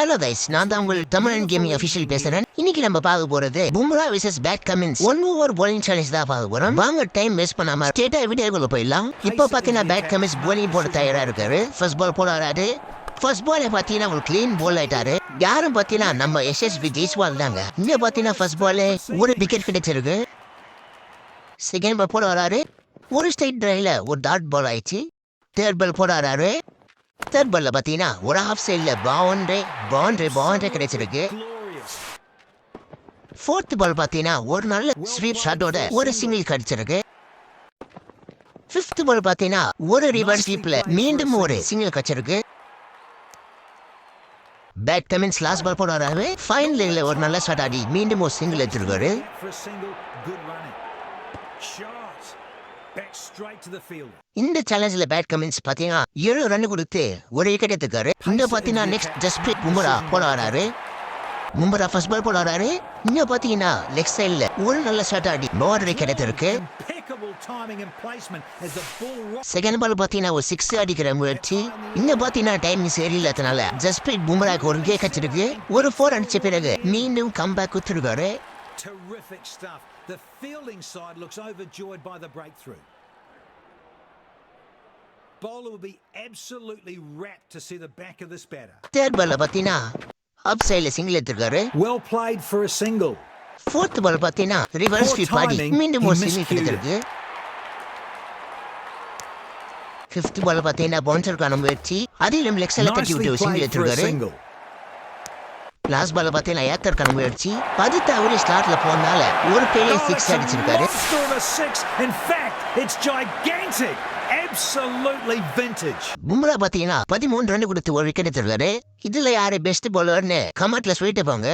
Hello guys, நான் தான் உங்கள் தமிழன் கேமிங் அஃபிஷியல் பேசுறேன். இன்னைக்கு நம்ம பார்க்க போறது Bumrah vs Pat Cummins 1 over bowling challenge தான் பார்க்க போறோம். வாங்க டைம் வேஸ்ட் பண்ணாம ஸ்ட்ரைட்டா வீடியோக்குள்ள போயிடலாம். இப்போ பாத்தீங்கன்னா பேட் கமின்ஸ் bowling போட தயாரா இருக்காரு. First ball போடாரு. ஃபர்ஸ்ட் பால் பாத்தீங்கன்னா ஒரு கிளீன் பால் ஆயிட்டாரு. யாரும் பாத்தீங்கன்னா நம்ம எஸ்எஸ்பி ஜெய்ஸ்வால் தாங்க. இங்க பாத்தீங்கன்னா ஃபர்ஸ்ட் பால் ஒரு விக்கெட் கிடைச்சிருக்கு. செகண்ட் பால் போட வராரு. ஒரு ஸ்ட்ரைட் டிரைவ்ல ஒரு டாட் பால் ஆயிடுச்சு. தேர்ட் பால் போடாரு. தேர்ட் பால்ல பாத்தீங்கன்னா ஒரு ஹாஃப் சைட்ல பவுண்டரி கிடைச்சிருக்கு. ஃபோர்த் பால் பாத்தீங்கன்னா ஒரு நல்ல ஸ்வீப் ஷாட்டோட ஒரு சிங்கிள் கிடைச்சிருக்கு. ஃபிஃப்த் பால் பாத்தீங்கன்னா ஒரு ரிவர்ஸ் ஸ்வீப்ல மீண்டும் ஒரு சிங்கிள் கிடைச்சிருக்கு. பேட் கமின்ஸ் லாஸ்ட் பால் போடுறாரு. ஃபைனல் லெக்ல ஒரு நல்ல ஷாட் ஆடி மீண்டும் ஒரு சிங்கிள் எடுத்திருக்காரு. இந்த சேலஞ்சில் பேட் கமின்ஸ் பாத்தீங்கன்னா 7 ரன் கொடுத்து ஒரு விக்கெட் எடுத்துக்காரு. இந்த பாத்தீங்கன்னா நெக்ஸ்ட் ஜஸ்பிரீத் பும்ரா போட வராரு. பும்ரா ஃபர்ஸ்ட் பால் போட வராரு. இங்க பாத்தீங்கன்னா லெஃப்ட் சைட்ல ஒரு நல்ல ஷாட் ஆடி பவுண்டரி கிடைத்திருக்கு. செகண்ட் பால் பாத்தீங்கன்னா ஒரு 6 அடிக்கிற முயற்சி. இங்க பாத்தீங்கன்னா டைம் சரியில்லாதனால ஜஸ்பிரீத் பும்ராக்கு ஒரு விக்கெட் கிடைச்சிருக்கு. ஒரு 4 அடிச்ச பிறகு மீண்டும் கம்பேக் கொடுத்திருக்காரு. Terrific stuff. The fielding side looks overjoyed by the breakthrough. Bowler will be absolutely rapt to see the back of this batter. Third ball பாத்தீனா அப் சைடுல சிங்கிள் எடுத்துக்காரு. Well played for a single. Fourth ball பாத்தீனா reverse sweep ஆடி மீண்டும் ஒரு single கிடைச்சிருக்கு. Fifth ball பாத்தீனா பவுன்சருக்கான முயற்சி. அதிலும் லெக் சைடுல தட்டி விட்டு சிங்கிள் எடுத்துக்காரு. லாஸ்ட் பால் பாத்தீங்கன்னா ஏத்தர்க்கான முயற்சி. பதித்த அவரு ஸ்டார்ட்ல போனால ஒரு பெரிய 6 அடிச்சிருக்காரு. In fact, it's gigantic. Absolutely vintage. Bumrah பாத்தீங்கன்னா 13 ரன் கொடுத்து ஒரு விக்கெட் எடுத்துருக்காரு. இதுல யாரு பெஸ்ட் பவுலர்னு கமெண்ட்ல சொல்லிட்டு போங்க.